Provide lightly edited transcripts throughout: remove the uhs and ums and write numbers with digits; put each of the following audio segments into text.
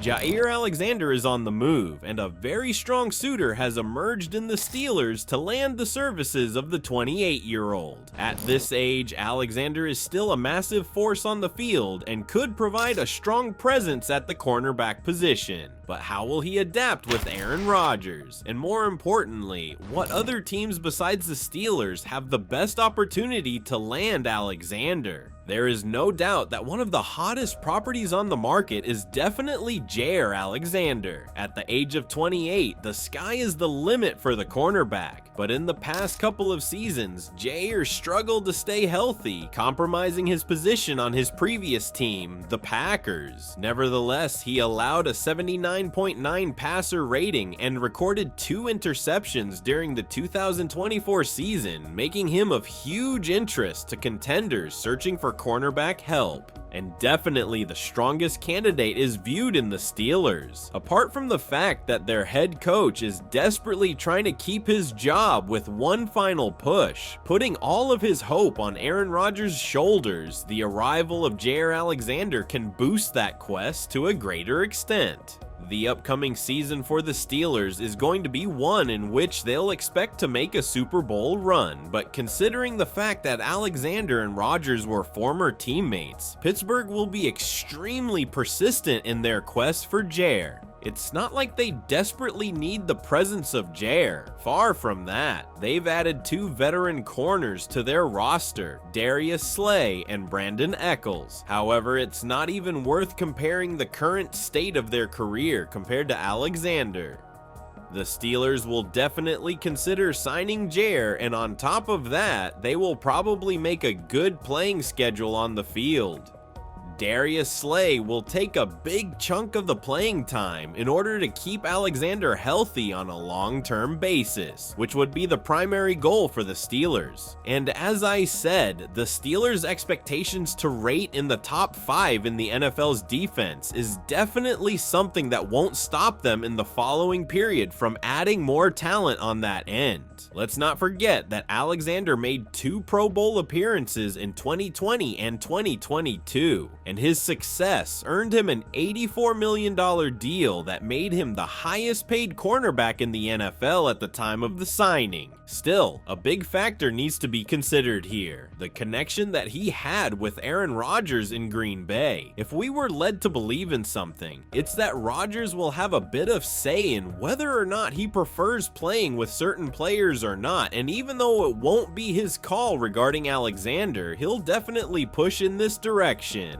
Jaire Alexander is on the move, and a very strong suitor has emerged in the Steelers to land the services of the 28-year-old. At this age, Alexander is still a massive force on the field and could provide a strong presence at the cornerback position. But how will he adapt with Aaron Rodgers? And more importantly, what other teams besides the Steelers have the best opportunity to land Alexander? There is no doubt that one of the hottest properties on the market is definitely Jaire Alexander. At the age of 28, the sky is the limit for the cornerback. But in the past couple of seasons, Jaire struggled to stay healthy, compromising his position on his previous team, the Packers. Nevertheless, he allowed a 79.9 passer rating and recorded 2 interceptions during the 2024 season, making him of huge interest to contenders searching for cornerback help. And definitely the strongest candidate is viewed in the Steelers. Apart from the fact that their head coach is desperately trying to keep his job with one final push, putting all of his hope on Aaron Rodgers' shoulders, the arrival of Jaire Alexander can boost that quest to a greater extent. The upcoming season for the Steelers is going to be one in which they'll expect to make a Super Bowl run, but considering the fact that Alexander and Rodgers were former teammates, Pittsburgh will be extremely persistent in their quest for Jaire. It's not like they desperately need the presence of Jaire. Far from that. They've added 2 veteran corners to their roster, Darius Slay and Brandon Eccles. However, it's not even worth comparing the current state of their career compared to Alexander. The Steelers will definitely consider signing Jaire, and on top of that, they will probably make a good playing schedule on the field. Darius Slay will take a big chunk of the playing time in order to keep Alexander healthy on a long-term basis, which would be the primary goal for the Steelers. And as I said, the Steelers' expectations to rate in the top 5 in the NFL's defense is definitely something that won't stop them in the following period from adding more talent on that end. Let's not forget that Alexander made 2 Pro Bowl appearances in 2020 and 2022. And his success earned him an $84 million deal that made him the highest paid cornerback in the NFL at the time of the signing. Still, a big factor needs to be considered here: the connection that he had with Aaron Rodgers in Green Bay. If we were led to believe in something, it's that Rodgers will have a bit of say in whether or not he prefers playing with certain players or not, and even though it won't be his call regarding Alexander, he'll definitely push in this direction.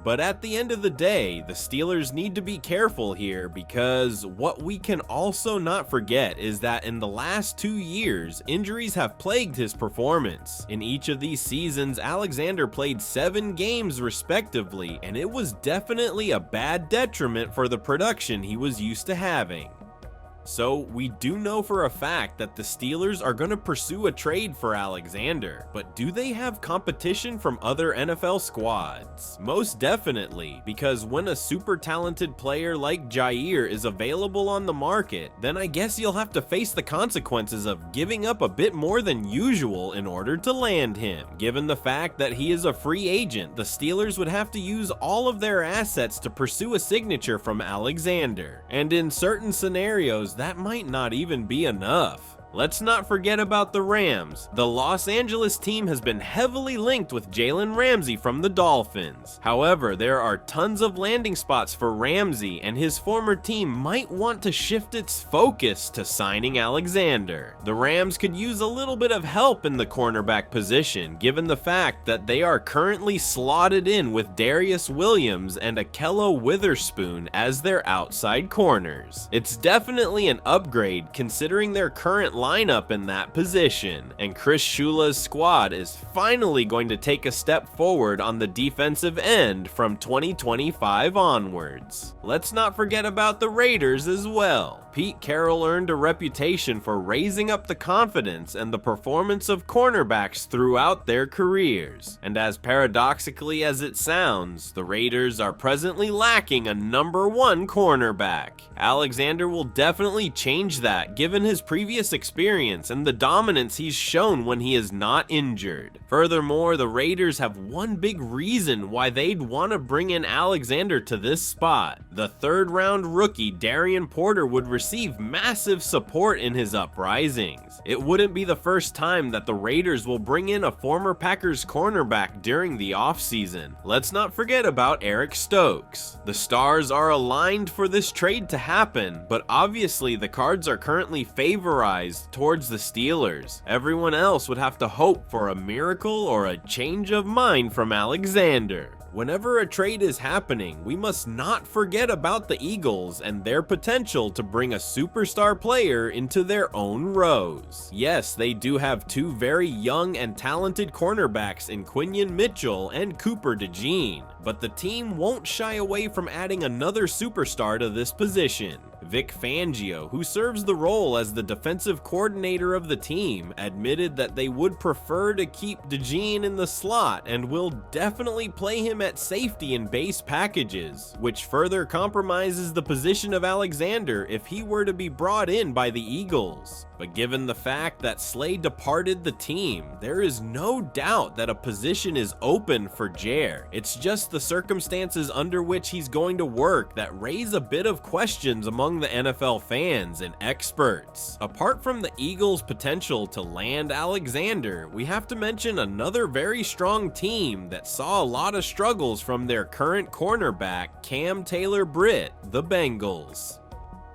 But at the end of the day, the Steelers need to be careful here, because what we can also not forget is that in the last 2 years, injuries have plagued his performance. In each of these seasons, Alexander played 7 games respectively, and it was definitely a bad detriment for the production he was used to having. So we do know for a fact that the Steelers are going to pursue a trade for Alexander, but do they have competition from other NFL squads? Most definitely, because when a super talented player like Jaire is available on the market, then I guess you'll have to face the consequences of giving up a bit more than usual in order to land him. Given the fact that he is a free agent, the Steelers would have to use all of their assets to pursue a signature from Alexander, and in certain scenarios, that might not even be enough. Let's not forget about the Rams. The Los Angeles team has been heavily linked with Jalen Ramsey from the Dolphins. However, there are tons of landing spots for Ramsey, and his former team might want to shift its focus to signing Alexander. The Rams could use a little bit of help in the cornerback position, given the fact that they are currently slotted in with Darius Williams and Akello Witherspoon as their outside corners. It's definitely an upgrade considering their current lineup in that position, and Chris Shula's squad is finally going to take a step forward on the defensive end from 2025 onwards. Let's not forget about the Raiders as well. Pete Carroll earned a reputation for raising up the confidence and the performance of cornerbacks throughout their careers. And as paradoxically as it sounds, the Raiders are presently lacking a #1 cornerback. Alexander will definitely change that given his previous experience and the dominance he's shown when he is not injured. Furthermore, the Raiders have one big reason why they'd want to bring in Alexander to this spot. The third-round rookie Darian Porter would receive massive support in his uprisings. It wouldn't be the first time that the Raiders will bring in a former Packers cornerback during the offseason. Let's not forget about Eric Stokes. The stars are aligned for this trade to happen, but obviously the cards are currently favorized towards the Steelers. Everyone else would have to hope for a miracle or a change of mind from Alexander. Whenever a trade is happening, we must not forget about the Eagles and their potential to bring a superstar player into their own rows. Yes, they do have two very young and talented cornerbacks in Quinion Mitchell and Cooper DeJean, but the team won't shy away from adding another superstar to this position. Vic Fangio, who serves the role as the defensive coordinator of the team, admitted that they would prefer to keep DeJean in the slot and will definitely play him at safety in base packages, which further compromises the position of Alexander if he were to be brought in by the Eagles. But given the fact that Slay departed the team, there is no doubt that a position is open for Jaire. It's just the circumstances under which he's going to work that raise a bit of questions among the NFL fans and experts. Apart from the Eagles' potential to land Alexander, we have to mention another very strong team that saw a lot of struggles from their current cornerback, Cam Taylor-Britt, the Bengals.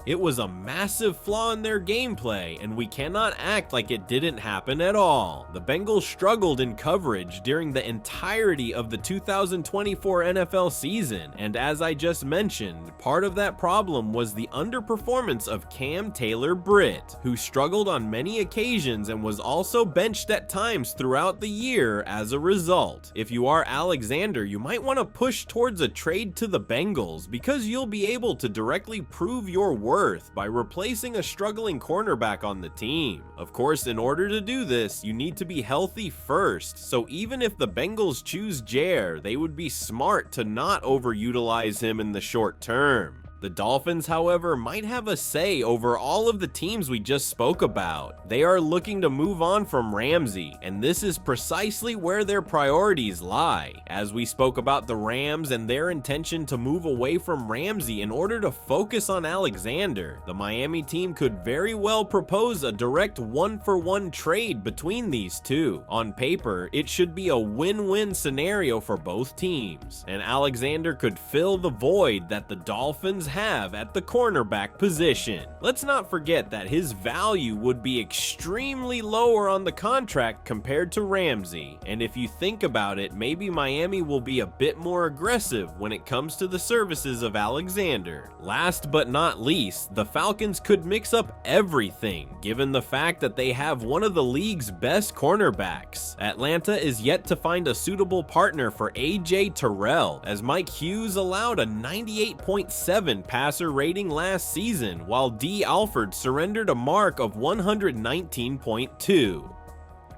It was a massive flaw in their gameplay, and we cannot act like it didn't happen at all. The Bengals struggled in coverage during the entirety of the 2024 NFL season, and as I just mentioned, part of that problem was the underperformance of Cam Taylor-Britt, who struggled on many occasions and was also benched at times throughout the year as a result. If you are Alexander, you might want to push towards a trade to the Bengals because you'll be able to directly prove your worth by replacing a struggling cornerback on the team. Of course, in order to do this, you need to be healthy first, so even if the Bengals choose Jaire, they would be smart to not overutilize him in the short term. The Dolphins, however, might have a say over all of the teams we just spoke about. They are looking to move on from Ramsey, and this is precisely where their priorities lie. As we spoke about the Rams and their intention to move away from Ramsey in order to focus on Alexander, the Miami team could very well propose a direct one-for-one trade between these two. On paper, it should be a win-win scenario for both teams, and Alexander could fill the void that the Dolphins have at the cornerback position. Let's not forget that his value would be extremely lower on the contract compared to Ramsey, and if you think about it, maybe Miami will be a bit more aggressive when it comes to the services of Alexander. Last but not least, the Falcons could mix up everything, given the fact that they have one of the league's best cornerbacks. Atlanta is yet to find a suitable partner for AJ Terrell, as Mike Hughes allowed a 98.7 passer rating last season, while D. Alford surrendered a mark of 119.2.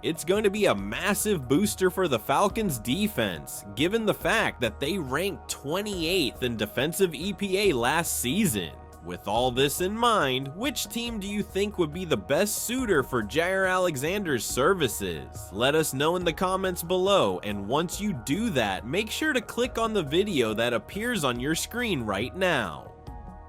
It's going to be a massive booster for the Falcons defense, given the fact that they ranked 28th in defensive EPA last season. With all this in mind, which team do you think would be the best suitor for Jaire Alexander's services? Let us know in the comments below, and once you do that, make sure to click on the video that appears on your screen right now.